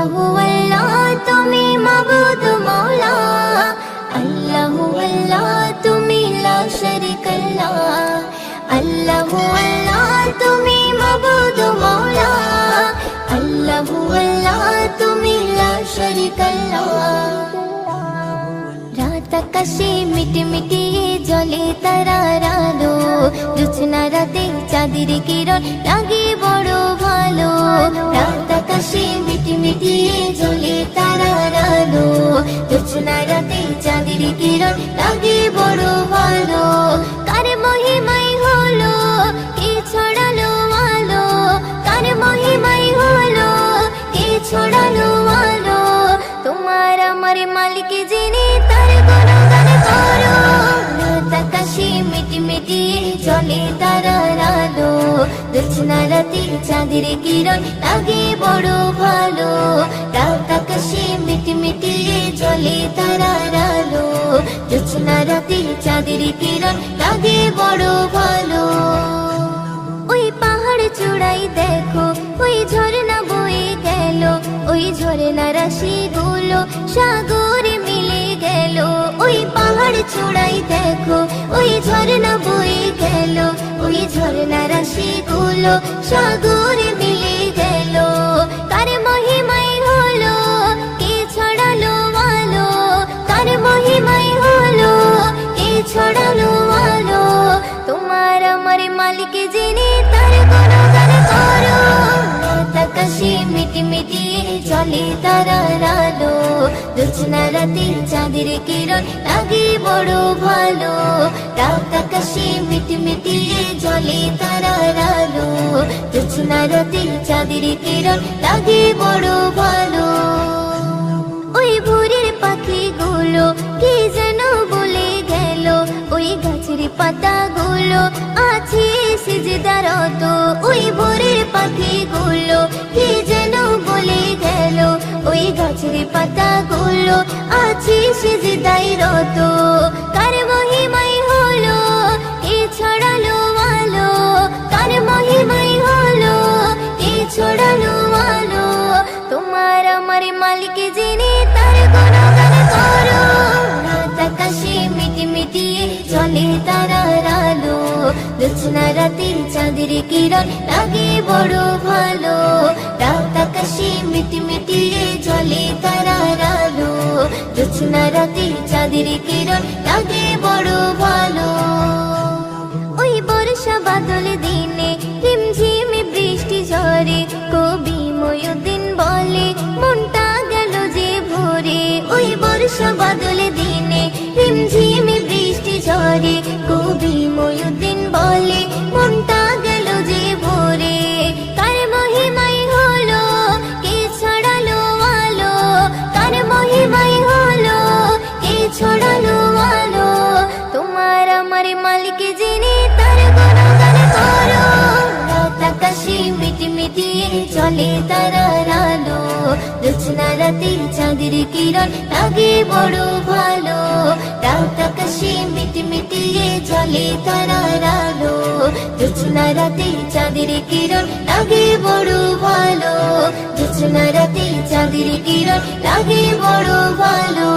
আল্লাহু আল্লাহ তুমি মাবুদ মওলা, আল্লাহু আল্লাহ তুমি লা শারীকা লাহ, আল্লাহু আল্লাহ তুমি মাবুদ মওলা, আল্লাহু আল্লাহ তুমি লা শারীকা লাহ। রাত আকাশে মিটমিটি জ্বলে তারার আলো, জোছনা রাতে চাঁদের কিরণ লাগে বড় ভালো। রাত আকাশে মিটমিটি জ্বলে তারার আলো, জোছনা রাতে চাঁদের কিরণ লাগে বড় ভালো। কার মহিমাই হলো কে ছড়ালো আলো, কার মহিমাই হলো কে ছড়ালো আলো। তোমার আমার মালিক যিনি তার গুণগান করো। রাত আকাশে মিটমিটি জ্বলে তারার আলো, জোছনা রাতে চাঁদের কিরণ লাগে বড় ভালো। রাত আকাশে মিটমিটি জ্বলে তারার আলো, জোছনা রাতে চাঁদের কিরণ লাগে বড় ভালো। ওই পাহাড় চূড়াই দেখো ওই ঝর্ণা বয়ে গেল, ওই ঝর্ণা রাশি গুলো সাগরে মিলে গেল। ওই পাহাড় চূড়াই দেখো ওই ঝর্ণা বয়ে গেল, ওই ঝর্ণা রাশি গুলো সাগরে মিলে গেল। কার মহিমাই হলো কে ছড়ালো আলো, কার মহিমাই হলো কে ছড়ালো আলো। তোমার আমার মালিক যিনি তার গুণগান করো। রাত আকাশে মিটমিটি জ্বলে তারার আলো, জোছনা রাতে চাঁদের কিরণ লাগে বড় ভালো। রাত আকাশে মিটমিটি জ্বলে তারার আলো, জোছনা রাতে চাঁদের কিরণ লাগে বড় ভালো। ওই ভোরের পাখিগুলো কি যেন বলে গেল, ওই গাছের পাতাগুলো আছে সিজদারত। ওই ভোরের পাখিগুলো কি যেন বলে গেল, ওই গাছের পাতাগুলো আছে সিজদারত। কার মহিমাই হলো কে ছড়ালো আলো, কার মহিমাই হলো কে ছড়ালো আলো। তোমার আমার মালিক যিনি তার গুণগান করো। রাত আকাশে মিটমিটি জ্বলে তারার আলো, জোছনা রাতে চাঁদের কিরণ লাগে বড় ভালো। রাত আকাশে মিটমিটি জ্বলে তারার আলো, জোছনা রাতে চাঁদের কিরণ লাগে বড় ভালো। ওই বর্ষা বাদল দিনে ঝিমঝিমে বৃষ্টি ঝরে, কবি ময়ূদ্দিন বলে মনটা গেল যে ভরে। ওই বর্ষা বাদল দিনে ঝিমঝিমে বৃষ্টি ঝরে, কবি ময়ূদ্দিন বলে মনটা গেল যে ভরে। কার মহিমাই হলো কে ছড়ালো আলো, কার মহিমাই হলো কে ছড়ালো আলো। তোমার আমার মালিক যিনি তার গুণগান করো। রাত আকাশে মিটমিটি জ্বলে তারার আলো, জোছনা রাতে চাঁদের কিরণ লাগে বড় ভালো। রাত আকাশে মিটমিটি জ্বলে তারার আলো, জোছনা রাতে চাঁদের কিরণ লাগে বড় ভালো। জোছনা রাতে চাঁদের কিরণ লাগে বড় ভালো।